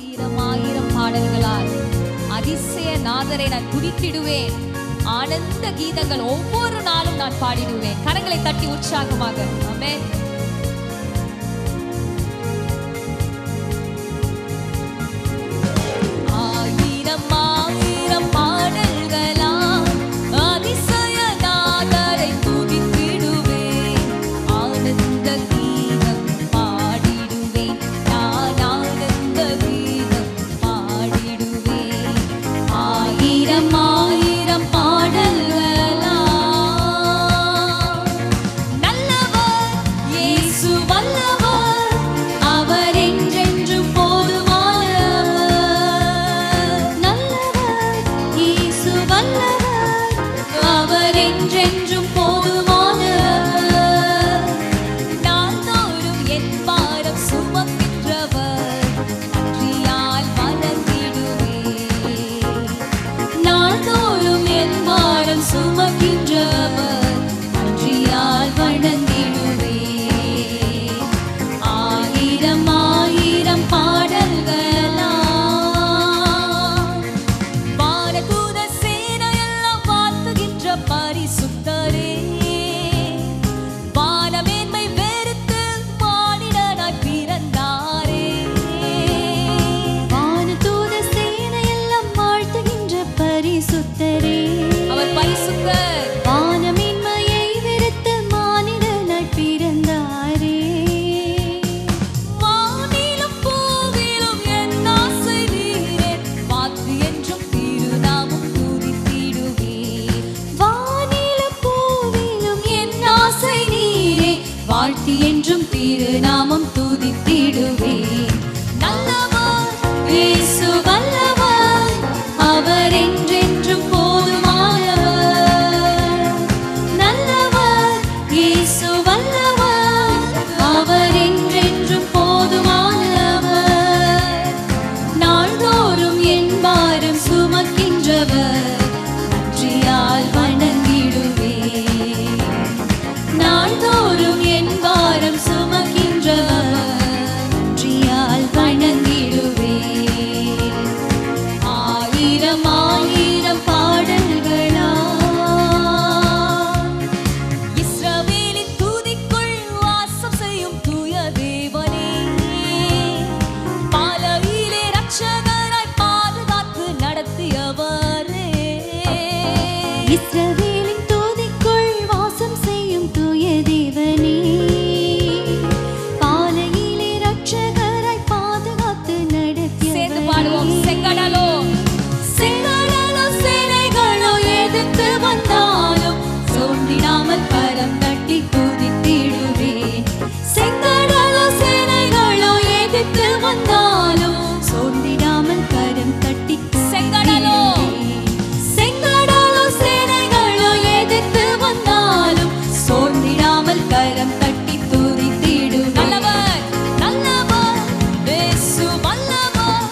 ஆயிரம் ஆயிரம் பாடல்களால் அதிசய நாதரை நான் துதித்திடுவேன். ஆனந்த கீதங்கள் ஒவ்வொரு நாளும் நான் பாடிடுவேன். கரங்களை தட்டி உற்சாகமாக ஆமென். ஆயிரம் ஆயிரம் பாடல்களால் அதிசய நாதரை துதித்திடுவேன். ஆனந்த கீதம் பாடிடுவேன். நான் ஆனந்த கீதம் பாடிடுவேன். ஆயிரம் ஆயிரம் பாடல்களால் நல்லவர் இயேசு வல்லவர், அவர் என்றென்றும் போதுமானவர். நல்லவர் இயேசு வல்லவர், அவர் என்றென்றும் போதுமானவர். நாள்தோறும் என் பாரம் சுமக்கின்றவர், நன்றியால் வணங்கிடுவேன். நாள்தோறும் என் பாரம் சுமக்கின்றவர், நன்றியால் வணங்கிடுவேன். ஆயிரம் ஆயிரம் பாடல்களால் வானதூத சேனையெல்லாம் வாழ்த்துகின்ற பரிசுத்தரே, வானமேன்மை வெறுத்து மானிடனாய் பிறந்தாரே. வானதூத சேனையெல்லாம் வாழ்த்துகின்ற பரிசுத்தரே, அவர் பரிசுத்தர். வானமின்மையை வெறுத்து மானிடனாய் பிறந்தாரே. வானிலும் பூவிலும் என் ஆசை நீரே, வாக்கு என்றும் திருநாமம் துதித்திடுவேன். வானிலும் பூவிலும் என் ஆசை நீரே, வாழ்த்தி என்றும் திருநாமம் துதித்திடுவேன். நல்லவர் இயேசு வல்லவர், அவர் என்றென்றும் போதுமானவர். நல்லவர் இயேசு வல்லவர், அவர் என்றென்றும் போதுமானவர். நாள்தோறும் என் பாரம் சுமக்கின்றவர், நன்றியால் வணங்கிடுவேன். நாள்தோறும் என் பாரம் சுமக்கின்றவர், நன்றியால் வணங்கிடுவேன். ஆயிரம் ஆயிரம் பாடல்களால் இஸ்ரவேலின் துதிக்குள் வாசம் செய்யும் தூய தேவனே, பாலையிலே இரட்சகராய் பாதுகாத்து நடத்தியவரே. இஸ்ரவேலின் துதிக்குள் வாசம் செய்யும் தூய தேவனே, பாலையிலே இரட்சகராய் பாதுகாத்து சேர்ந்து பாடுவோம். நடத்தியவரே. செங்கடலோ செங்கடலோ சேனைகளோ எதிர்த்து வந்தாலும் சோர்ந்திடாமல் கரம் தட்டி துதித்திடுவேன். செங்கடலோ சேனைகளோ எதிர்த்து வந்தாலும் சோர்ந்திடாமல் கரம் தட்டி செங்கடலோ செங்கடலோ சேனைகளோ எதிர்த்து வந்தாலும் சோர்ந்திடாமல் கரம் தட்டி துதித்திடுவேன். நல்லவர் நல்லவர் இயேசு வல்லவர்,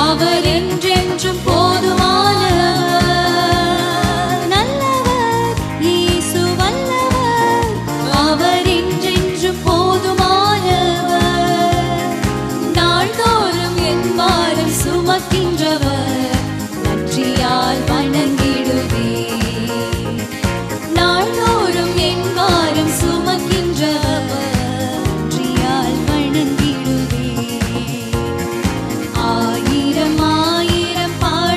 அவர் என்றென்றும் போதுமானவர். நல்லவர் இயேசு வல்லவர், அவர் என்றென்றும் போதுமானவர். நாள்தோறும் என் பாரம் சுமக்கின்றவர், நன்றியால் வணங்கிடுவேன். நாள்தோறும் என் பாரம் சுமக்கின்றவர், நன்றியால் வணங்கிடுவேன். ஆயிரம் ஆயிரம் பாடல்களால்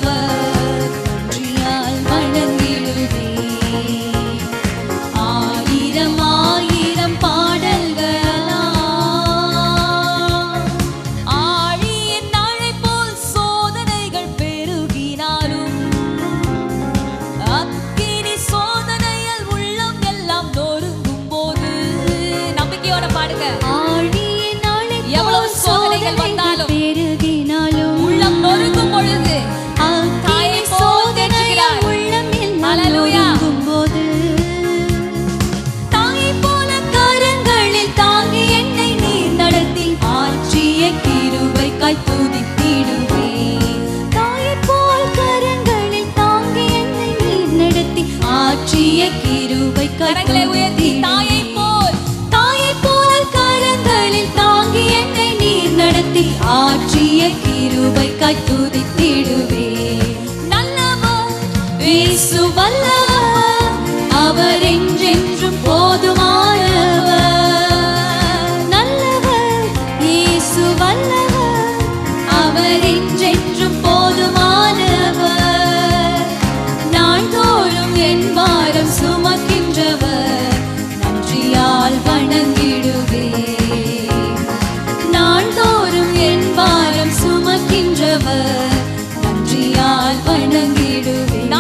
சுமக்கின்றவர் நன்றியால் வணங்கிடுவேன். ஆயிரம் ஆயிரம் பாடல்களால் ஆழியின் அலை போல் சோதனைகள் பெருகினாலும் அக்கினி சோதனையில் உள்ளம் எல்லாம் நொறுங்கும் போது நம்பிக்கையோட பாடுங்க. ஆழியின் அலை போல் எவ்வளவு சோதனைகள் வந்தாலும் பெருகினாலும் உள்ளம் நொறுங்கும் பொழுது தாயை போல் தேற்றுகிறார். உள்ளம் எல்லாம் ஹல்லேலூயா. நொறுங்கும் போது தாயை போல கரங்களில் தாங்கி என்னை நீர் நடத்தி ஆற்றிய கிருபைக்காய் துதித்திடுவேன். தாயை போல் கரங்களில் தாங்கி என்னை நீர் நடத்தி ஆற்றிய கிருபைக்காய் கரங்களை உயர்த்தி தாயை போல் தாயை போல் கரங்களில் தாங்கி என்னை நீர் நடத்தி ஆற்றிய கிருபைக்காய் துதித்திடுவேன். நல்லவர் இயேசு வல்லவர், அவர் என்றென்றும் போதுமானவர். நல்லவர் இயேசு வல்லவர், அவர் என்றென்றும் போதுமானவர். நாள்தோறும் என் பாரம் சுமக்கின்றவர் நன்றியால் வணங்கிடுவேன். நாள்தோறும் என் பாரம் சுமக்கின்றவர் நன்றியால் வணங்கிடுவேன்.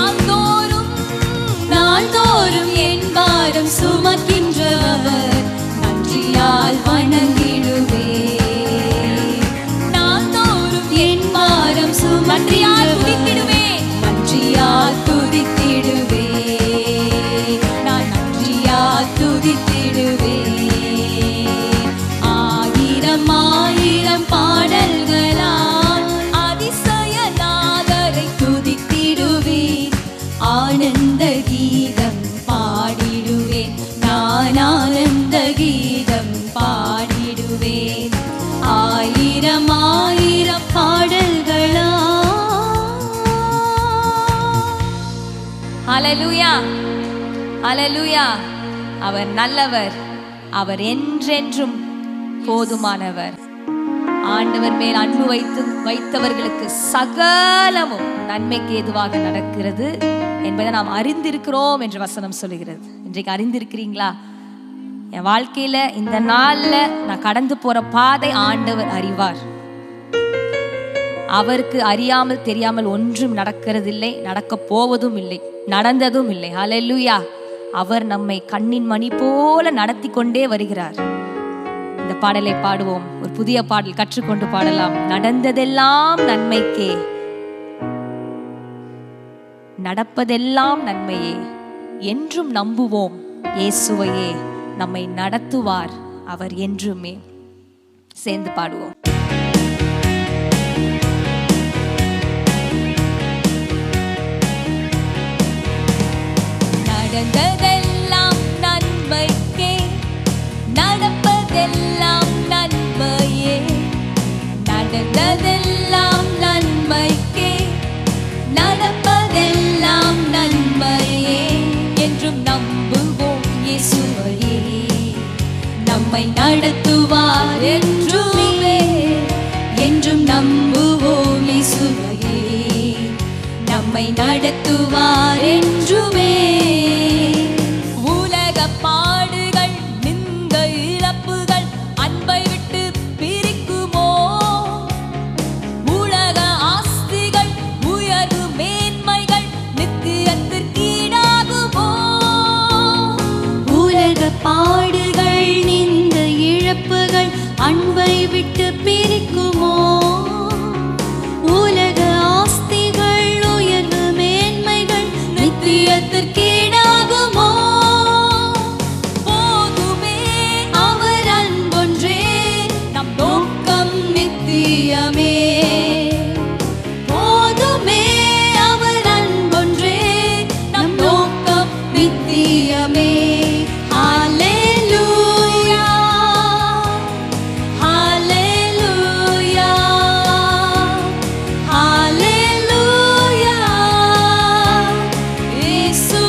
நாள்தோறும் என் பாரம் சுமக்கின்றவர் நன்றியால் வணங்கிடுவேன். நாள்தோறும் என் பாரம் நன்றியால் சுமக்கின்றவர் துதித்திடுவேன். நன்றியால் துதித்திடுவேன். நான் நன்றியால் துதித்திடுவேன். ஆயிரம் ஆயிரம் பாடல்களால் அதிசயநாதரை துதித்திடுவேன். ஆனந்த கீதம் பாடிடுவேன். நான் ஆனந்த கீதம் பாடிடுவேன். ஆயிரம் ஆயிரம் பாடல்களால். ஹல்லேலூயா. ஹல்லேலூயா. அவர் நல்லவர், அவர் என்றென்றும் போதுமானவர். ஆண்டவர் மேல் அன்பு வைத்தவர்களுக்கு சகலமும் நன்மைக்கு ஏதுவாக நடக்கிறது என்பதை நாம் அறிந்திருக்கிறோம் என்று வசனம் சொல்லுகிறது. இன்றைக்கு அறிந்திருக்கிறீங்களா? என் வாழ்க்கையில இந்த நாள்ல நான் கடந்து போற பாதை ஆண்டவர் அறிவார். அவருக்கு அறியாமல் தெரியாமல் ஒன்றும் நடக்கிறதில்லை, நடக்க போவதும் இல்லை, நடந்ததும் இல்லை. ஹல்லேலூயா. அவர் நம்மை கண்ணின் மணி போல நடத்தி கொண்டே வருகிறார். இந்த பாடலை பாடுவோம். ஒரு புதிய பாடல் கற்றுக்கொண்டு பாடலாம். நடந்ததெல்லாம் நன்மைக்கே, நடப்பதெல்லாம் நன்மையே, என்றும் நம்புவோம் இயேசுவையே, நம்மை நடத்துவார் அவர் என்றுமே. சேர்ந்து பாடுவோம். நடந்ததெல்லாம் நன்மைக்கே, நடப்பதெல்லாம் நன்மையே, நடந்ததெல்லாம் நன்மைக்கே, நடப்பதெல்லாம் நன்மையே, என்றும் நம்புவோம் இயேசுவையே, நம்மை நடத்துவார் என்றுமே, என்றும் நம்புவோம் இயேசுவையே, நம்மை நடத்துவார் என்றுமே. உலக பாடுகள், நிந்த இழப்புகள் அன்பை விட்டு பிரிக்குமோ? உலக ஆஸ்திகள், உயர்வு மேன்மைகள் நித்தியத்திற்கீடாகுமோ? உலக பாடுகள், நிந்த இழப்புகள் அன்பை விட்டு பிரிக்குமோ? உலக ஆஸ்திகள், உயர்வு மேன்மைகள் நித்தியத்திற்கீடாகுமோ? போதுமே அவர் அன்பொன்றே, நம் நோக்கம் நித்தியமே. போதுமே அவர் அன்பொன்றே, நம் நோக்கம் நித்தியமே. ஹல்லேலூயா, ஹல்லேலூயா, ஹல்லேலூயா. இயேசு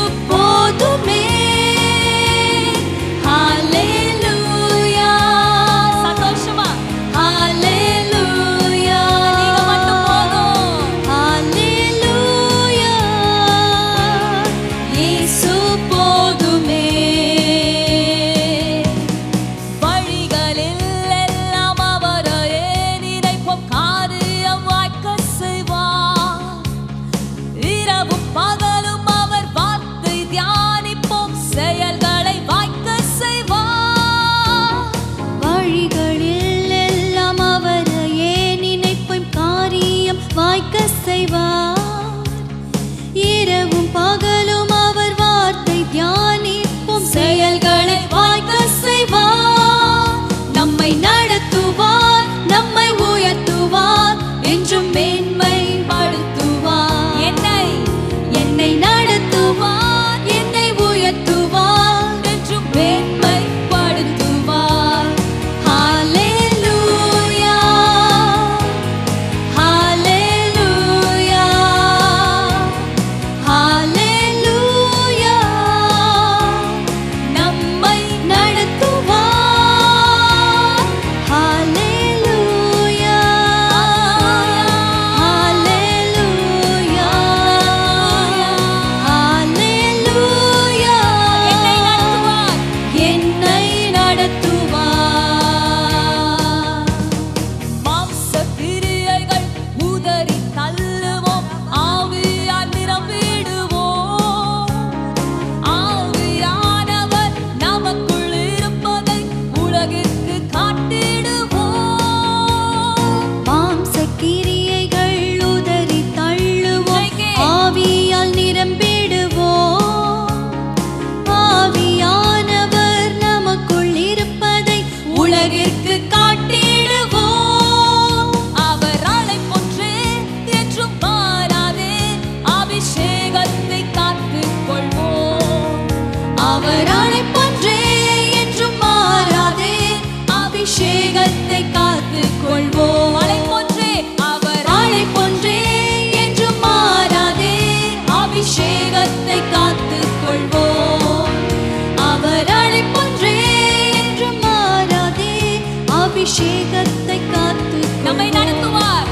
அபிஷேகத்தை காத்துக் கொள்வோம். அவர் அழைப்பொன்றே என்று மாறாதே, அபிஷேகத்தை காத்துக் நம்மை நடத்துவார்,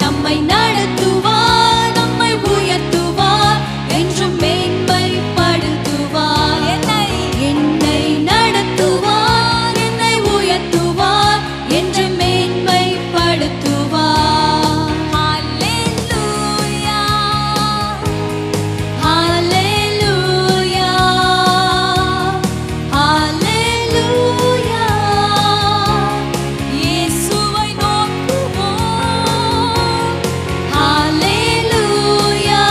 நம்மை நடத்துவார், நம்மை உயர்த்துவார், என்றும் மேன்மைப்படுத்துவார். என்னை நடத்துவார், என்னை உயர்த்துவார், என்றும் மேன்மைப்படுத்துவார். ஹல்லேலூயா, ஹல்லேலூயா, ஹல்லேலூயா. இயேசுவை நோக்குவோம். ஹல்லேலூயா,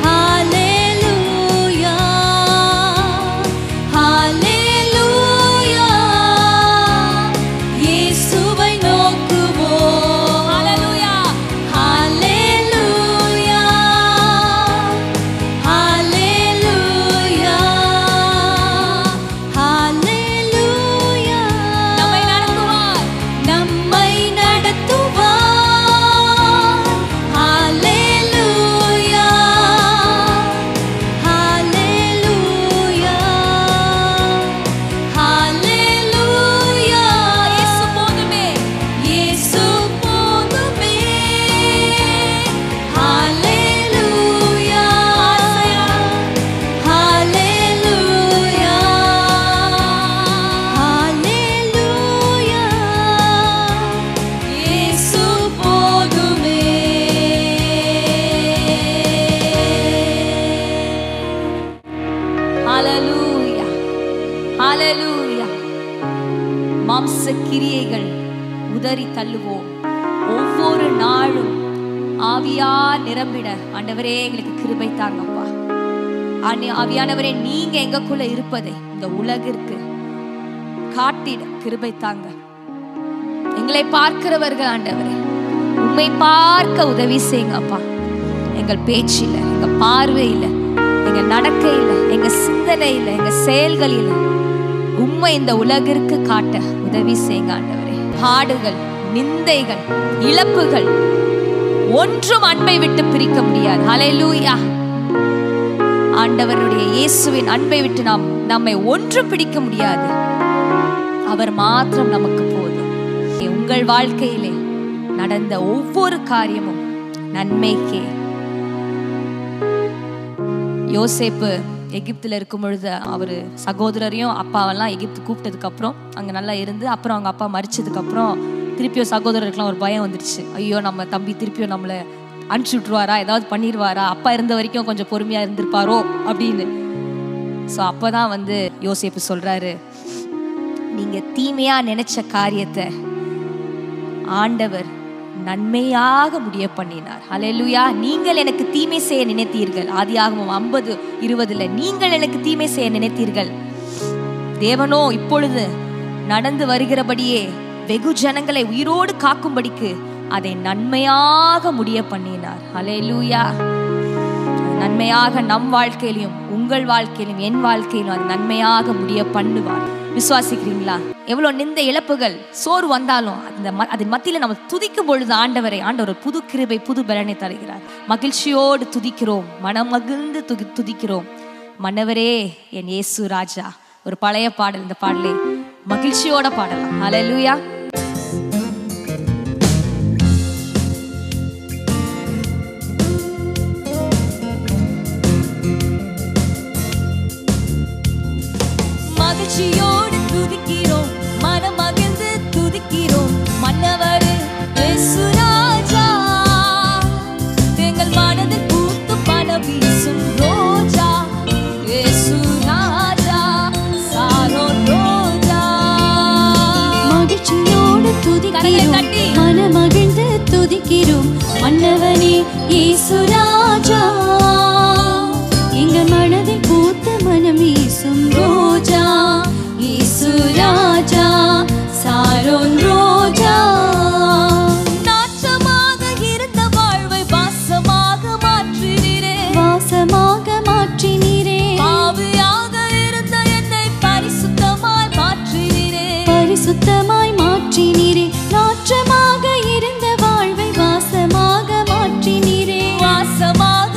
ஹல்லேலூயா, ஹல்லேலூயா. இயேசுவை நோக்குவோம். ஹல்லேலூயா, ஹல்லேலூயா, ஹல்லேலூயா, ஹல்லேலூயா. நம்மை நடத்துவார், நம்மை நடத்துவார். ஹல்லேலூயா, ஹல்லேலூயா, ஹல்லேலூயா. இயேசு போதுமே, இயேசு போதுமே. ஹல்லேலூயா, ஹல்லேலூயா, ஹல்லேலூயா. இயேசு போதுமே. ஹல்லேலூயா, ஹல்லேலூயா. மாம்ச கிரியைகள் உதறி தள்ளுவோம். ஒவ்வொரு நாளும் ஆவியா நிரம்பிட ஆண்டவரே எங்களுக்கு கிருபை தாங்கப்பா. ஆவியானவரே, நீங்க எங்களுக்குள்ள இருப்பதை இந்த உலகிற்கு காட்டிட கிருபை தாங்க. எங்களை பார்க்கிறவர்கள் ஆண்டவரே, உம்மை பார்க்க உதவி செய்யுங்கப்பா. எங்கள் பேச்சில், எங்க பார்வையில், எங்க நடக்கையில், எங்க சிந்தனையில், எங்க செயல்களில் உம்மை இந்த உலகிற்கு காட்ட உதவி செய்யுங்க ஆண்டவரே. பாடுகள், நிந்தைகள், இழப்புகள் ஒன்றும் அன்பை விட்டு பிரிக்க முடியாது. ஹல்லேலூயா. ஆண்டவருடைய இயேசுவின் அன்பை விட்டு நம்மை ஒன்றும் பிடிக்க முடியாது. அவர் மாத்திரம் நமக்கு போதும். உங்கள் வாழ்க்கையிலே நடந்த ஒவ்வொரு காரியமும் நன்மைக்கே. யோசேப்பு எகிப்துல இருக்கும் பொழுது அவரு சகோதரரையும் அப்பாவெல்லாம் எகிப்து கூப்பிட்டதுக்கு அப்புறம் அங்க நல்லா இருந்து, அப்புறம் அவங்க அப்பா மரிச்சதுக்கு அப்புறம் திருப்பியும் சகோதரருக்குலாம் ஒரு பயம் வந்துருச்சு. ஐயோ, நம்ம தம்பி திருப்பியும் நம்மளை அனுப்பிச்சு விட்டுருவாரா, ஏதாவது பண்ணிடுவாரா, அப்பா இருந்த வரைக்கும் கொஞ்சம் பொறுமையா இருந்திருப்பாரோ அப்படின்னு. ஸோ அப்பதான் யோசேப்பு சொல்றாரு, நீங்க தீமையா நினைச்ச காரியத்தை ஆண்டவர் நன்மையாக முடிய பண்ணினார். ஹல்லேலூயா. நீங்கள் எனக்கு தீமை செய்ய நினைத்தீர்கள். ஆதியாகமம் 50:20 நீங்கள் எனக்கு தீமை செய்ய நினைத்தீர்கள், தேவனோ இப்பொழுது நடந்து வருகிறபடியே வெகு ஜனங்களை உயிரோடு காக்கும்படிக்கு அதை நன்மையாக முடிய பண்ணினார். ஹல்லேலூயா. நன்மையாக நம் வாழ்க்கையிலும் உங்கள் வாழ்க்கையிலும் என் வாழ்க்கையிலும் அது நன்மையாக முடிய பண்ணுவார். விசுவாசிக்கிறீங்களா? எவ்வளவு நிந்த இழப்புகள் சோறு வந்தாலும் அதன் மத்தியில நம்ம துதிக்கும் பொழுது ஆண்டவர் புது கிருபை, புது பலனை தருகிறார். மகிழ்ச்சியோடு துதிக்கிறோம், மனம் மகிழ்ந்து துதிக்கிறோம். மன்னவரே என் இயேசு ராஜா. ஒரு பழைய பாடல், இந்த பாடலை மகிழ்ச்சியோட பாடலாம். ஹல்லேலூயா. மகிழ்ச்சியோடு துதிக்கிறோம், மனம் மகிழ்ந்து துதிக்கிறோம். மன்னவரே இயேசு ராஜா, எங்கள் மனதில் பூத்து பணம் வீசும் ரோஜா. இயேசு ராஜா, சாரோன் ரோஜா. மகிழ்ச்சியோடு துதிக்கிறோம், மனம் மகிழ்ந்து துதிக்கிறோம். மன்னவனே இயேசு ராஜா, எங்கள் மனதில் பூத்த மனம் வீசும் ரோஜா. இயேசு ராஜா, சாரோன் ரோஜா. நாற்றமாக இருந்த வாழ்வை வாசமாக மாற்றினீரே, வாசமாக மாற்றினீரே. பாவியாக இருந்த என்னை பரிசுத்தமாய் மாற்றினீரே, பரிசுத்தமாய் மாற்றினீரே. நாற்றமாக இருந்த வாழ்வை வாசமாக மாற்றினீரே, வாசமாக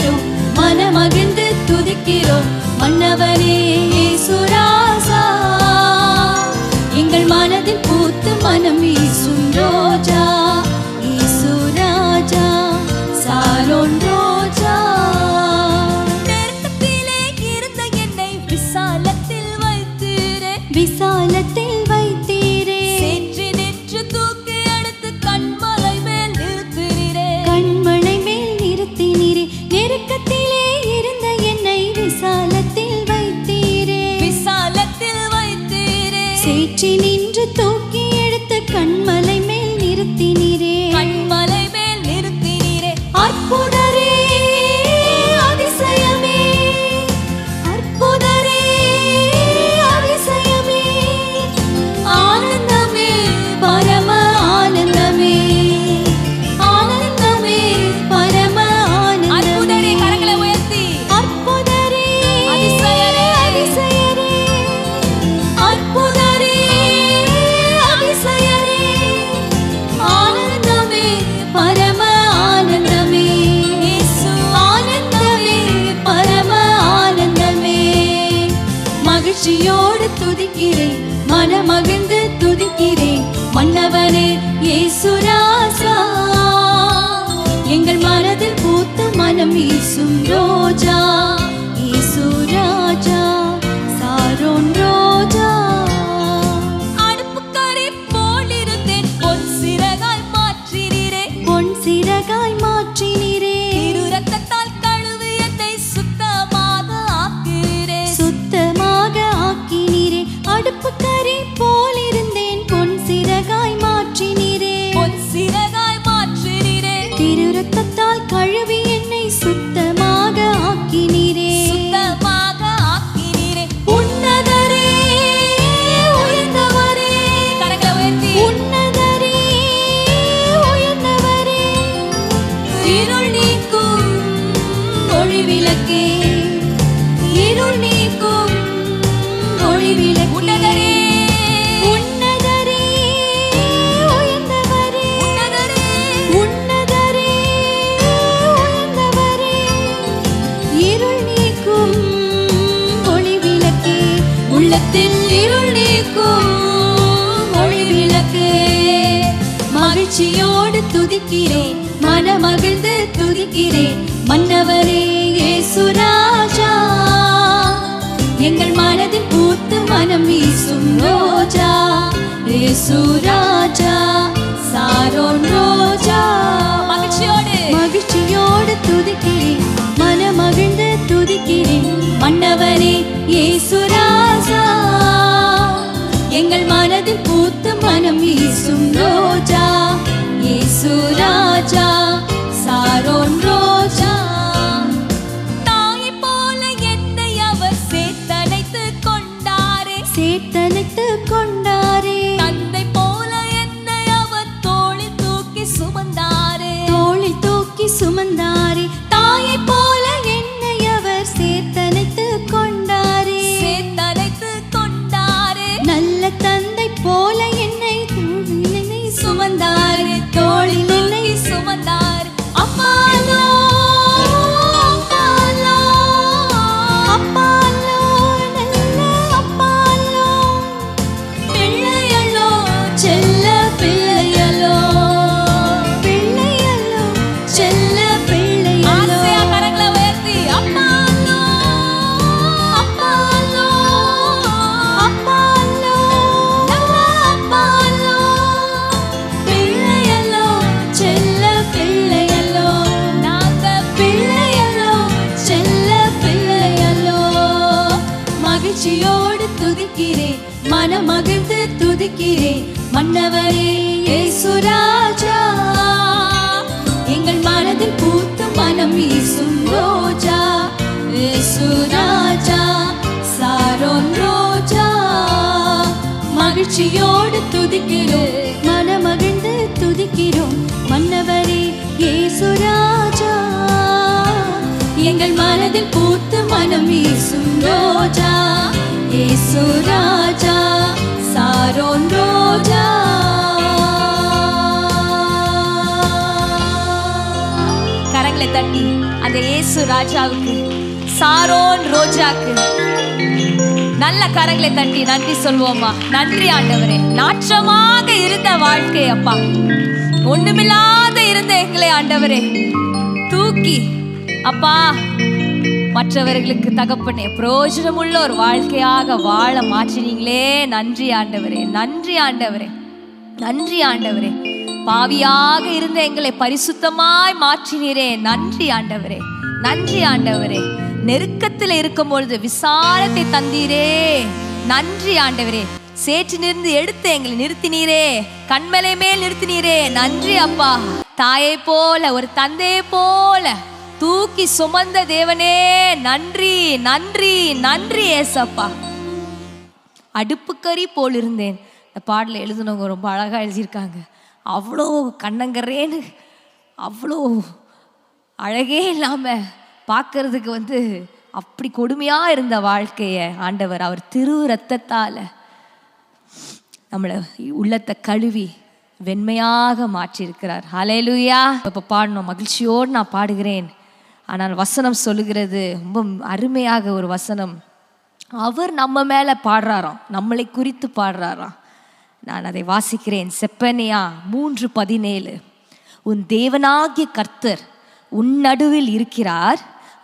துதிக்கிறோம், மனமகிழ்ந்து துதிக்கிறோம். மன்னவனே இயேசு ராஜா, எங்கள் மனதில் பூத்து மனம் வீசும் ரோஜா. இயேசு ராஜா, சாரோன் ரோஜா. நெருக்கத்திலே இருந்த என்னை விசாலத்தில் வைத்தீரே, விசாலத்தில் வைத்தீரே. சென்று நின்று தூக்கி எடுத்து கண்மலை மேல் நிறுத்தினீரே, கண்மலை மேல் நிறுத்தினீரே. நெருக்கத்திலே இருந்த என்னை விசாலத்தில் வைத்தீரே, விசாலத்தில் வைத்தீரே. சேற்றி நின்று தூக்கி எடுத்து கண்மலை மேல் நிறுத்தினீரே, கண்மலை மேல் நிறுத்தினீரே. அற்புதரே அதிசயமே, அற்புதரே அதிசயமே. ஆனந்தமே பரம ஆனந்தமே, ஆனந்தமே பரம ஆனந்தமே. அற்புதரே, கரங்களை உயர்த்தி. அற்புதரே அதிசயரே, அதிசயரே, அற்புதரே அதிசயரே. ஆனந்தமே பரம ஆனந்தமே, இயேசு ஆனந்தமே பரம ஆனந்தமே. மகிழ்ச்சியோடு துதிக்கிறேன், மனமகிழ்ந்து துதிக்கிறேன். மன்னவனே இயேசு ராஜா, எங்கள் மனதில் பூத்து மனம் வீசும் ரோஜா. இயேசு ராஜா, சாரோன் ரோஜா. அடுப்புக்கரை போலிருந்தேன், பொன் சிறகாய் மாற்றினீரே. பொன் சிறகாய் மாற்றினீரே, திரு ரத்தத்தால் கழுவி என்னை சுத்தமாக ஆக்கினீரே. சுத்தமாக ஆக்கினீரே. அடுப்புக்கரை போலிருந்தேன், பொன் சிறகாய் மாற்றினீரே. பொன் சிறகாய் மாற்றினீரே. திரு ரத்தத்தால் கழுவி என்னை சுத்தமாக ஆக்கினீரே, சுத்தமாக ஆக்கினீரே. உன்னதரே உயர்ந்தவரே, கரங்களை உயர்த்தி. உன்னதரே உயர்ந்தவரே. இருள் நீக்கும் ஒளி விளக்கே, இருள் நீக்கும் ஒளி விளக்கே. உன்னதரே, உன்னதரே உயர்ந்தவரே, உன்னதரே. உன்னதரே உயர்ந்தவரே. இருள் நீக்கும் ஒளி விளக்கே, உள்ளத்தில் இருள் நீக்கும் ஒளி விளக்கே. மகிழ்ச்சியோடு துதிக்கிறேன், மனமகிழ்ந்து துதிக்கிறேன். மன்னவரே இயேசு ராஜா, எங்கள் மனதில் பூத்து மனம் வீசும் ரோஜா. இயேசு ராஜா, சாரோன் ரோஜா. மகிழ்ச்சியோடு மகிழ்ச்சியோடு துதிக்கிறேன், மனமகிழ்ந்து துதிக்கிறேன். மன்னவரே இயேசு ராஜா, எங்கள் மனதில் பூத்து மனம் வீசும் ரோஜா. இயேசு ராஜா, சாரோன் ரோஜா. தாயைப் போல என்னை அவர் சேர்த்தணைத்துக் கொண்டாரே. சேர்த்தணைத்துக் கொண்டாரே, தந்தை போல என்னை அவர் தோளில் தூக்கி சுமந்தாரே. தோளில் தூக்கி சுமந்தாரே. தாயைப் போல என்னை அவர் சேர்த்தணைத்துக் கொண்டாரே, சேர்த்தணைத்துக் கொண்டாரே. நல்ல தந்தை போல என்னை தோளில் என்னை சுமந்தாரே, தோளில் என்னை சுமந்தாரே. அப்பாலோ அப்பாலோ அப்பாலோ, நல்ல அப்பாலோ. பிள்ளையலோ செல்ல பிள்ளையலோ, பிள்ளையலோ செல்ல பிள்ளையலோ. ஆசையா கரங்களை உயர்த்தி. அப்பாலோ, அப்பாலோ அப்பாலோ, நல்ல அப்பாலோ. பிள்ளையலோ செல்ல பிள்ளையலோ, நாங்க பிள்ளையலோ செல்ல பிள்ளையலோ. மகிழ்ச்சியோடு துதிக்கிறேன், மனமகிழ்ந்து துதிக்கிறேன். மன்னவரே இயேசு ராஜா, எங்கள் மனதில் பூத்து மனம் வீசும் ரோஜா. இயேசு ராஜா, சாரோன் ரோஜா. மகிழ்ச்சியோடு துதிக்கிறோம், மனமகிழ்ந்து துதிக்கிறோம். மன்னவரே இயேசு ராஜா, எங்கள் மனதில் பூத்து மனம் வீசும் ரோஜா. இயேசு ராஜா, சாரோன் ரோஜா. கரங்களை தட்டி அந்த இயேசு ராஜாவுக்கு, சாரோன் ரோஜாக்கு நல்ல கரங்களை தட்டி நன்றி சொல்வோமா? நன்றி ஆண்டவரே. நாற்றமாக இருந்த வாழ்க்கை அப்பா, ஒண்ணுமில்லாத இருந்த எங்களை ஆண்டவரே தூக்கி அப்பா மற்றவர்களுக்கு தகப்பனே பிரயோஜனமுள்ள ஒரு வாழ்க்கையாக வாழ மாற்றினீங்களே. நன்றி ஆண்டவரே, நன்றி ஆண்டவரே, நன்றி ஆண்டவரே. பாவியாக இருந்த எங்களை பரிசுத்தமாய் மாற்றினீரே. நன்றி ஆண்டவரே, நன்றி ஆண்டவரே. நெருக்கத்தில் இருக்கும் பொழுது விசாலத்தை தந்தீரே. நன்றி ஆண்டவரே. சேற்று நிறுந்து எடுத்து எங்களை நிறுத்தினீரே, கண்மலை மேல் நிறுத்தினீரே. நன்றி அப்பா. தாயை போல ஒரு தந்தையை போல தூக்கி சுமந்த தேவனே நன்றி, நன்றி, நன்றி ஏசப்பா. அடுப்புக்கறி போல் இருந்தேன். இந்த பாடலை எழுதுனவங்க ரொம்ப அழகாக எழுதியிருக்காங்க. அவ்வளோ கண்ணங்கரேன்னு, அவ்வளோ அழகே இல்லாமல் பார்க்கறதுக்கு அப்படி கொடுமையாக இருந்த வாழ்க்கையை ஆண்டவர் அவர் திரு ரத்தத்தால் நம்மளை உள்ளத்தை கழுவி வெண்மையாக மாற்றியிருக்கிறார். ஹல்லேலூயா. இப்போ பாடணும், மகிழ்ச்சியோடு நான் பாடுகிறேன். ஆனால் வசனம் சொல்லுகிறது ரொம்ப அருமையாக ஒரு வசனம். அவர் நம்ம மேலே பாடுறாராம், நம்மளை குறித்து பாடுறாராம். நான் அதை வாசிக்கிறேன். செப்பனியா 3:17. உன் தேவனாகிய கர்த்தர் உன் நடுவில் இருக்கிறார்,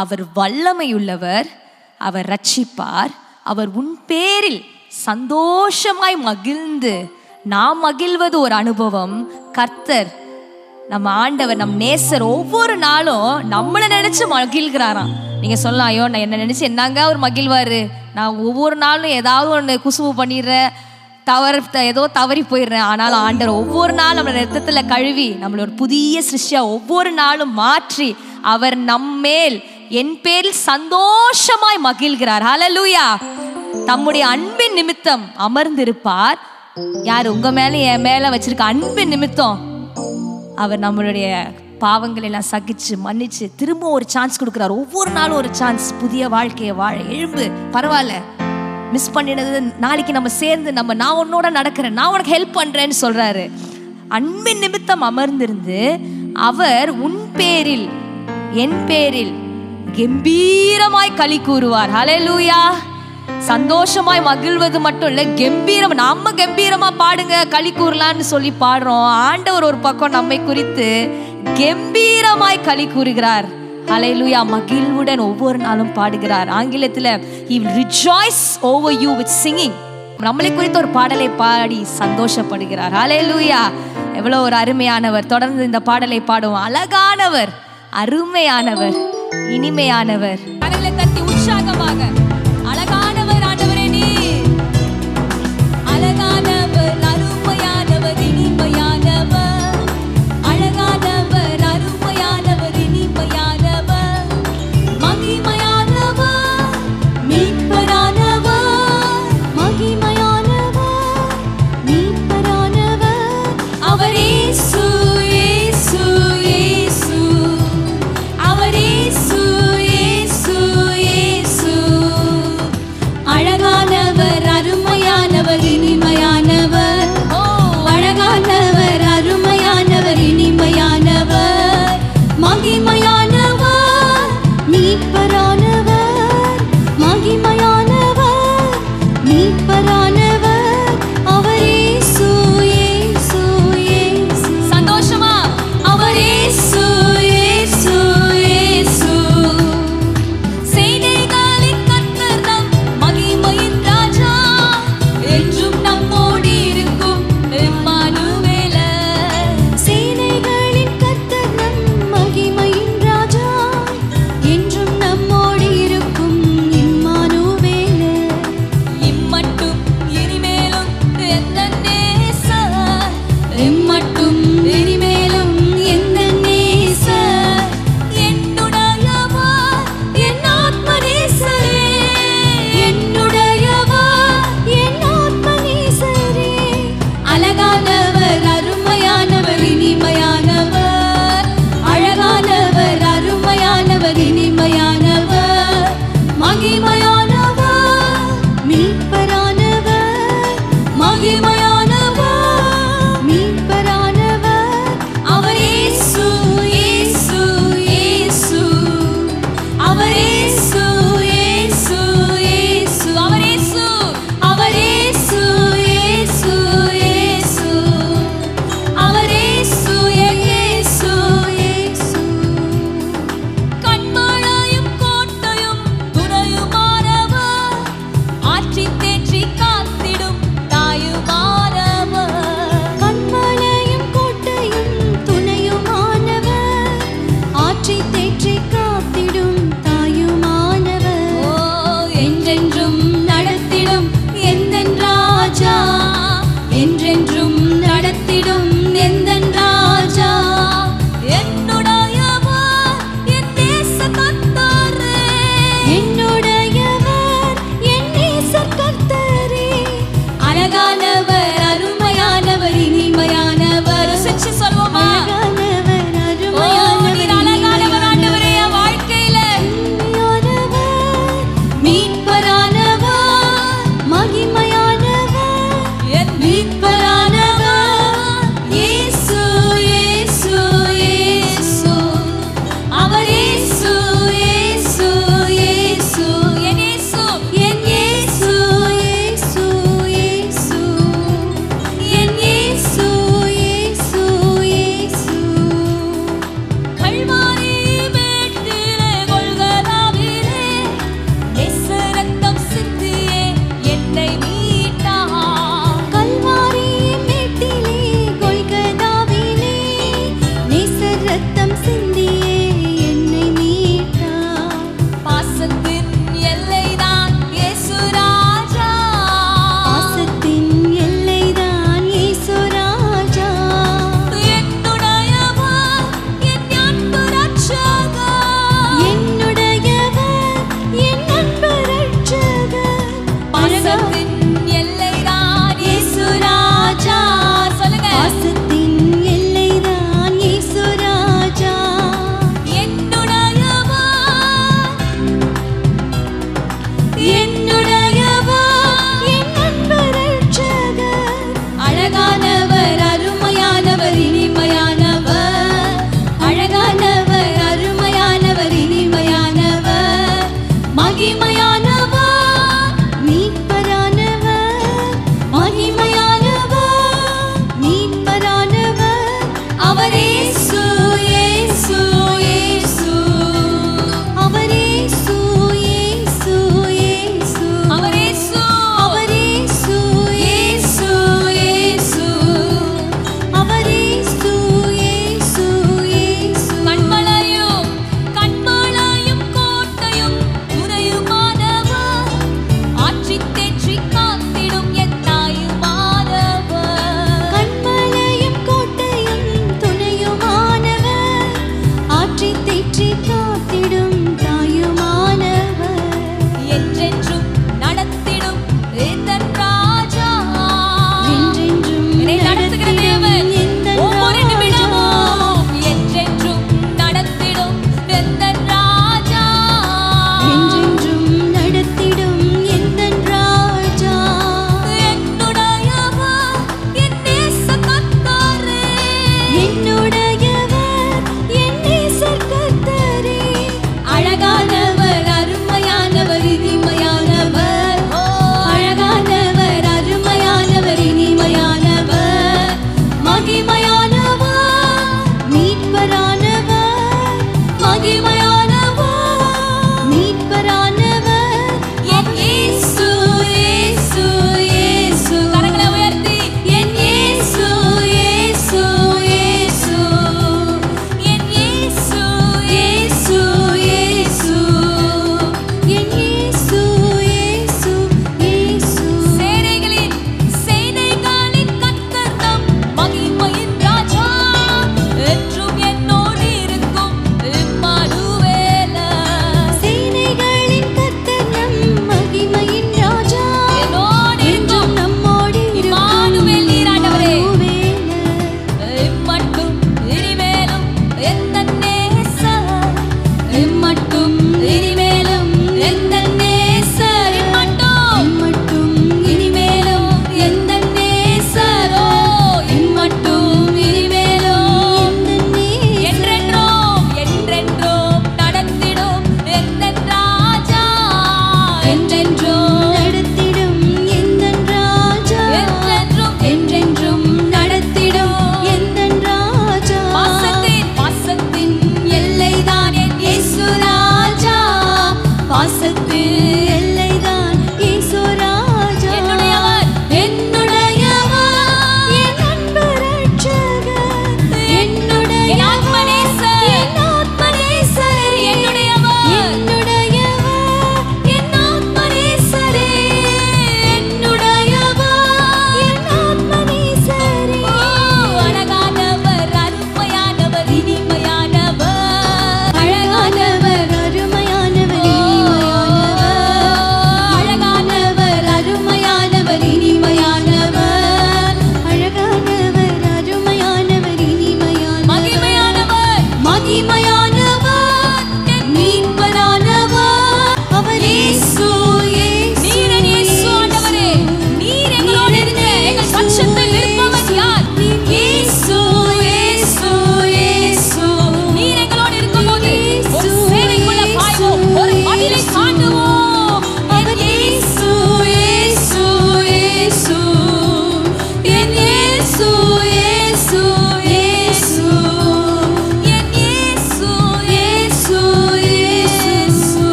அவர் வல்லமையுள்ளவர், அவர் ரட்சிப்பார், அவர் உன் பேரில் சந்தோஷமாய் மகிழ்ந்து. நாம் மகிழ்வது ஒரு அனுபவம். கர்த்தர் நம்ம ஆண்டவர், நம் நேசர் ஒவ்வொரு நாளும் நம்மளை நினைச்சு மகிழ்கிறாராம். நீங்க சொல்லலாம், ஐயோ நான் என்ன நினைச்சு என்னங்க அவர் மகிழ்வாரு, நான் ஒவ்வொரு நாளும் ஏதாவது ஒன்று குசும்பு பண்ணிடுறேன், ஏதோ தவறி போயிடுறேன். ஆனாலும் ஆண்டவர் ஒவ்வொரு நாளும் நம்மளை ரத்தத்தில் கழுவி நம்மளை ஒரு புதிய சிருஷ்டியா ஒவ்வொரு நாளும் மாற்றி அவர் நம்மேல் என் பேரில் சந்தோஷமாய் மகிழ்கிறார். ஹல்லேலூயா. தம்முடைய அன்பின் நிமித்தம் அமர்ந்திருப்பார். யார்? உங்க மேல என் மேல வச்சிருக்க அன்பின் நிமித்தம் அவர் நம்மளுடைய பாவங்களை எல்லாம் சகிச்சு மன்னிச்சு திரும்ப ஒரு சான்ஸ் கொடுக்குறார். ஒவ்வொரு நாளும் ஒரு சான்ஸ், புதிய வாழ்க்கையை வாழ. எழும்பு, பரவாயில்ல, மிஸ் பண்ணினது நாளைக்கு நம்ம சேர்ந்து நான் உன்னோட நடக்கிறேன், நான் உனக்கு ஹெல்ப் பண்றேன்னு சொல்றாரு. அன்பின் நிமித்தம் அமர்ந்திருந்து அவர் உன் பேரில் என் பேரில் கம்பீரமாய் களி கூறுவார். ஹல்லேலூயா. சந்தோஷமாய் மகிழ்வது மட்டும் இல்ல, கம்பீரம். நம்ம கம்பீரமா பாடுங்க, களி கூறலான்னு சொல்லி பாடுறோம். ஆண்டவர் ஒரு பக்கம் நம்மை குறித்து கம்பீரமாய் களி கூறுகிறார். ஹல்லேலூயா. மகிழ்வுடன் ஒவ்வொரு நாளும் பாடுகிறார். ஆங்கிலத்தில் he will rejoice over you with singing. நம்மளை குறித்து ஒரு பாடலை பாடி சந்தோஷப்படுகிறார். ஹல்லேலூயா. எவ்வளவு ஒரு அருமையானவர். தொடர்ந்து இந்த பாடலை பாடுவோம். அழகானவர், அருமையானவர், இனிமையானவர். கரங்களை தட்டி உற்சாகமாக, அழகானவர் ஆண்டவரே நீர், அழகானவர், அருமையானவர், இனிமையானவர், அழகானவர், அருமையானவர், இனிமையானவர், மகிமையானவர், மீட்பரானவர், மகிமையானவர், மீட்பரானவர், அவர் இயேசு, இயேசு, இயேசு, அவர் இயேசு, இயேசு, இயேசு, அழகானவர், என்னுடையவர் என் நேசர் கர்த்தரே. அழகானவர், அருமையானவர், இனிமையானவர். ருசிச்சு சொல்வோமா? அழகானவர், ஓ, நீர் அழகானவர் ஆண்டவரே. என் வாழ்க்கையில அருமையானவர், மீட்பரானவர், மகிமையானவர், என் மீட்பரானவர் இயேசு, இயேசு, இயேசு. அவர் இயேசு, இயேசு, இயேசு. என் இயேசு, என் இயேசு, இயேசு, இயேசு. என் இயேசு, இயேசு, இயேசு. கல்வாரி மேட்டிலே, கொல்கதாவிலே, நேச ரத்தம் சிந்தியே என்னை மீட்டார். கல்வாரி மேட்டிலே, கொல்கதாவிலே, நேசர் ரத்தம் சிந்தியே என்னை மீட்டார். பாசத்தின் எல்லைதான் இயேசு ராஜா. பாசத்தின் எல்லைதான் இயேசு ராஜா. என்னுடையவர், என் அன்பு ரட்சகர். என்னுடையவர், என் அன்பு ரட்சகர். பாசத்தின் எல்லைதான் இயேசு ராஜா. சொல்லுங்க. பாசத்தின் எல்லைதான் இயேசு ராஜா. என்னுடையவர், என்னுடையவர், என் அன்பு ரட்சகர். அழகானவர், அருமையானவர், இனிமையானவர். அழகானவர், அருமையானவர், இனிமையானவர், மகிமையானவர், மீட்பரானவர், மகிமையானவர், மீட்பரானவர். அவர் இயேசு, இயேசு, இயேசு. அவர் இயேசு, இயேசு, இயேசு. அவர் இயேசு, அவர் இயேசு, இயேசு, இயேசு. அவர் இயேசு, இயேசு, இயேசு. கண்மலையும், கண்மலையும், கோட்டையும், துணையுமானவர். ஆற்றித் தேற்றிக் காத்திடும் என் தாயுமானவர். கண்மலையும் கோட்டையும் துணையுமானவர். ஆற்றித் தேற்றிக் காத்திடும் தாயுமானவர். என்றென்றும் நடத்திடும் எந்தன் ராஜா. என்றென்றும் என்னை நடத்துகிற தேவன் எந்தன் ஒவ்வொரு ராஜா. நிமிடமும் என்றென்றும் நடத்திடும் எந்தன் ராஜா. என்றென்றும் நடத்திடும் எந்தன் ராஜா. என்னுடையவர், என் நேச கர்த்தரே. என்னுடையவர், என் நேசர் கர்த்தரே. அழகானவர், அருமையானவர், இனிமையானவர். ஓ, அழகானவர், அருமையானவர், இனிமையானவர், மகிமையானவர், மீட்பரானவர், மகிமையானவர், மீட்பரானவர். என் இயேசு, இயேசு, இயேசு. கரங்களை உயர்த்தி, என் இயேசு, இயேசு, இயேசு. என் இயேசு, இயேசு, இயேசு. என் இயேசு, இயேசு, இயேசு. சேனைகளின் சேனைகளின் கர்த்தர் நம் மகிமையின் ராஜா. என்றும் என்னோடு இருக்கும் இம்மானுவேலர். சேனைகளின் கர்த்தர் நம் மகிமையின் ராஜா. என்னோடு என்றும் இருக்கும் நம்மோடு இருக்கும் இம்மானுவேல் நீர் ஆண்டவரே. இம்மானுவேலர். இம்மட்டும் இனிமேலும் எந்தன் நேசர். இம்மட்டும் இனிமேலும் எந்தன் நேசர். இம்மட்டும் இம்மட்டும் இனிமேலும் எந்தன் நேசரோ. இம்மட்டும் இனிமேலும் எந்தன் நேசர். என்றென்றும், என்றென்றும் நடத்திடும் எந்தன் ராஜா. என்றென்றும், நடத்திடும் எந்தன் ராஜா. என்றென்றும், என்றென்றும் நடத்திடும் எந்தன் ராஜா. பாசத்தின், பாசத்தின் எல்லைதான் என் இயேசு ராஜா. பாசத்தின் எல்லைதான் இயேசு ராஜா. என்னுடையவர், என்னுடையவர், என் அன்பு ரட்சகர். என் ஆத்மநேசர், என் ஆத்மநேசரே. என்னுடையவர், என்னுடையவர், என் ஆத்மநேசரே. என்னுடையவர், என் ஆத்மநேசரே. ஓ, அழகானவர், அருமையானவர், இனிமையானவர். அழகானவர், அருமையானவர், ஓ, இனிமையானவர்.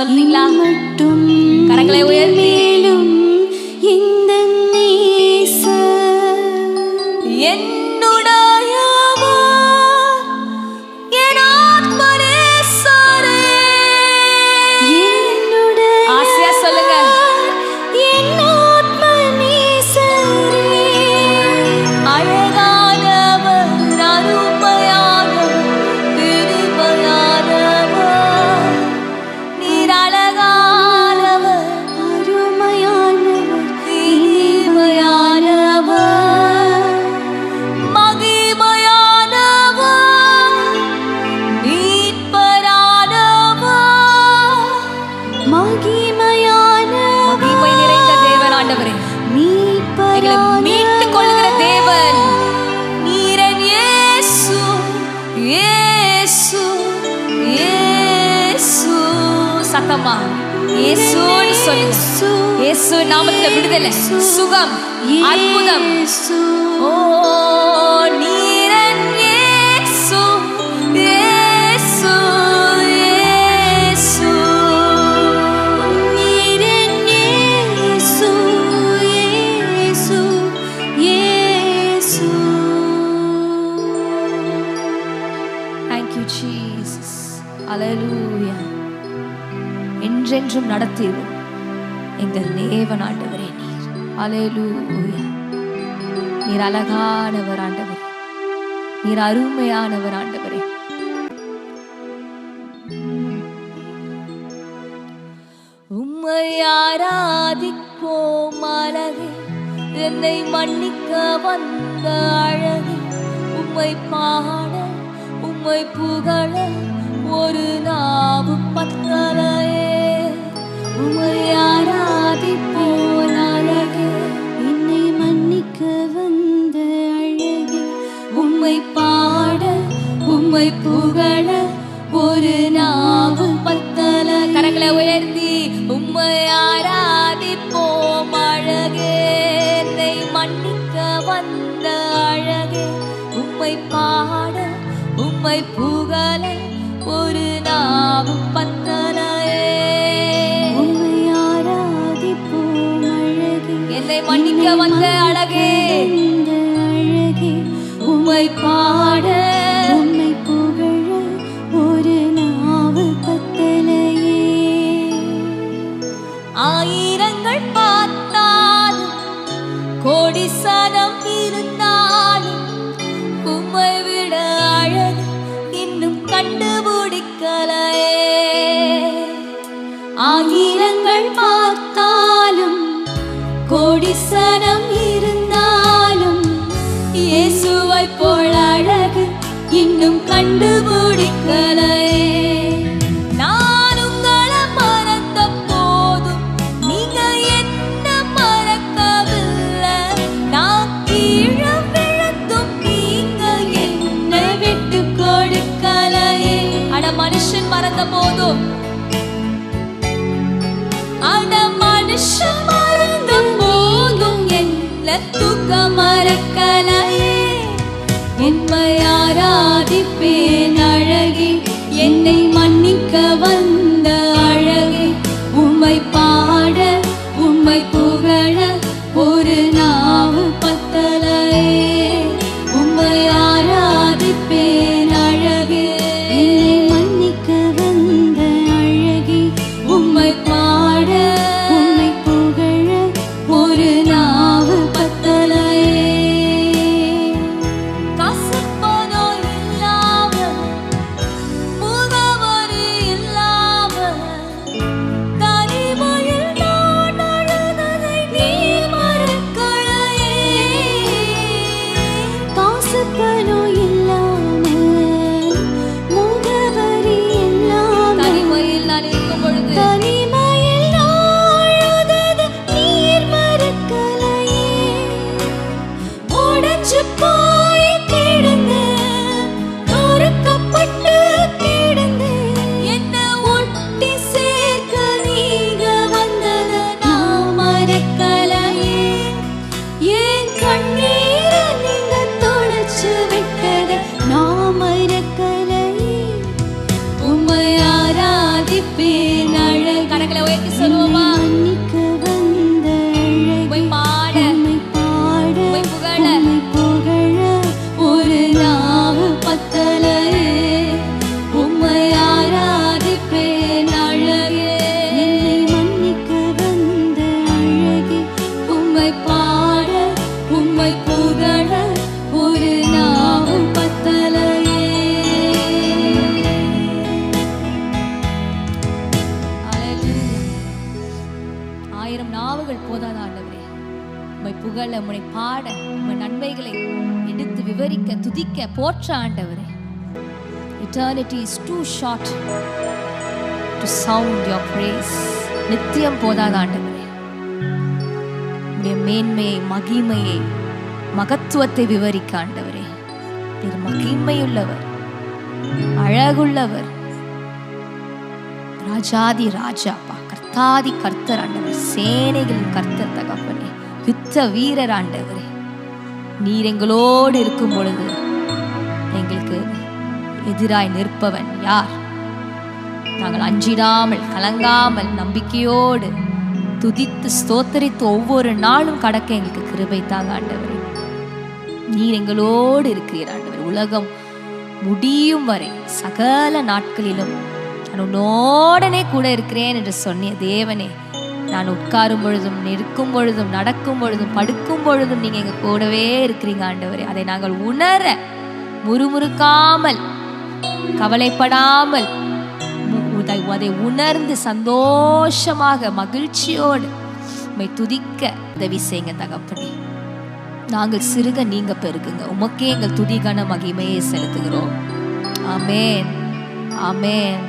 சொல்றீங்களா? மட்டும் கரங்களை உயர்த்தி மேலும் இந்த நேசர் சத்தமா இயேசுன்னு சொல்லுங்க. இயேசு நாமத்துல விடுதலை, சுகம், அற்புதம். ஓ நீரன் இயேசு, இயேசு, இயேசு. நீரன் இயேசு, இயேசு, இயேசு. Thank you Jesus. Hallelujah. என்றென்றும் நடத்திடும் எங்கள் தேவன் ஆண்டவரே நீர். ஹல்லேலூயா. நீர் அழகானவர் ஆண்டவரே, நீர் அருமையானவர் ஆண்டவரே. உம்மை ஆராதிப்போம் அழகே, என்னை மன்னிக்க வந்த அழகே. உம்மை பாட உம்மை புகழ ஒரு நாவு பத்தலையே. உம்மை ஆராதிப்போம் அழகே, என்னை மன்னிக்க வந்த அழகே. உம்மை பாட உம்மை புகழ ஒரு நாவு பத்தல. கரங்களை உயர்த்தி உம்மை ஆராதிப்போம் அழகே, என்னை மன்னிக்க வந்த அழகே. உம்மை பாட உம்மை புகழ ஒரு நாவு பத்தலையே. உம்மை ஆராதிப்போம் அழகே, என்னை மன்னிக்க வந்த அழகே, உம்மை பாட உம்மை புகழ ஒரு நாவு பத்தலையே. ஆயிரங்கள் பார்த்தாலும் கோடி சனம் இருந்தாலும் உம்மை விட அழகு இன்னும் கண்டுபிடிக்கலையே. ஆயிரங்கள் பார்த்தாலும் கோடி சனம் இருந்தாலும் இயேசுவை போல் அழகு இன்னும் கண்டுபிடிக்கலையே. நான் உங்களை மறந்த போதும் நீங்க என்ன மறக்கவில்லை. நான் கீழே விழுந்தும் நீங்க என்ன விட்டு கொடுக்கலையே. அட மனுஷன் மறந்த போதும், அட மனுஷன் மறந்த போதும் என்ன தூக்க மறக்கலையே. என்னை ஆராதிப்பேன் அழகே, என்னை மன்னிக்க வந்த அழகே. உம்மை பாட உம்மை புகழ ஒரு நாவு பத்தலையே. உம்மை ஆராதிப்பேன் அழகே, என்னை மன்னிக்க வந்த அழகே. உம்மை பாட உம்மை புகழ ஒரு நாவு பத்தலையே. காசுப்பணோ இல்லாம, முகவரி இல்லாம, தனிமையில் நான் அழுததை நீர் மறக்கலையே. காசு பணம் இல்லாம, முகவரி இல்லாம, தனிமையில் நான் இருக்கும் பொழுது தனிமையில் நான் அழுதது நீர் மறக்கலையே. உடைஞ்சு போய் கிடந்தேன், நொறுக்கப்பட்டு கிடந்தேன். என்னை ஒட்டி சேர்க்க நீங்க வந்ததை நான் மறக்கலையே. என் கண்ணீரை நீங்க துடைச்சு விட்டதை நான் மறக்கலையே. உம்மை ஆராதிப்பேன் அழகே, கரங்களை உயர்த்தி சொல்லுவோமா? மன்னிக்க வந்த உம்மை பாட, உம்மை பாட உம்மை புகழ, உம்மை புகழ ஒரு நாவு பத்தலையே. உம்மை ஆராதிப்பேன் அழகே. என்னை மன்னிக்க வந்த அழகே. உம்மை பாட உம்மை புகழ ஒரு நாவு பத்தலையே. ஹல்லேலூயா. 1000 நாவுகள் போதாத ஆண்டவரே, உம்மை புகழ, உம்மை பாட, உம்மை நன்மைகளை எடுத்து விவரிக்க, துதிக்க, போற்ற ஆண்டவரே. Eternity is too short to sound your praise. நித்தியம் போதாத ஆண்டவரே, உம்முடைய மேன்மையை, மகிமையை, மகத்துவத்தை விவரிக்க ஆண்டவரே. நீர் மகிமையுள்ளவர், அழகுள்ளவர், ராஜாதி ராஜாப்பா, கர்த்தாதி கர்த்தர் ஆண்டவர், சேனைகளின் கர்த்தர் தகப்பனே, யுத்த வீரர் ஆண்டவரே. நீர் எங்களோடு இருக்கும் பொழுது எங்களுக்கு எதிராய் நிற்பவன் யார்? நாங்கள் அஞ்சிடாமல், கலங்காமல், நம்பிக்கையோடு துதித்து ஸ்தோத்தரித்து ஒவ்வொரு நாளும் கடக்க எங்களுக்கு கிருபை தாங்க ஆண்டவரே. நீர் எங்களோடு இருக்கிறீர் ஆண்டவர். உலகம் முடியும் வரை சகல நாட்களிலும் நான் உன்னோடனே கூட இருக்கிறேன் என்று சொன்னிய தேவனே, நான் உட்காரும் பொழுதும், நிற்கும் பொழுதும், நடக்கும் பொழுதும், படுக்கும் பொழுதும் நீங்க எங்க கூடவே இருக்கிறீங்க ஆண்டவரே. அதை நாங்கள் உணர, முறுமுறுக்காமல், கவலைப்படாமல், அதை உணர்ந்து சந்தோஷமாக, மகிழ்ச்சியோடு உம்மை துதிக்க உதவி செய்யுங்க தகப்பனே. நாங்கள் சிறுக, நீங்க பெருகுங்க. உமக்கே எங்கள் துதி கன மகிமையை செலுத்துகிறோம். ஆமென், ஆமென்.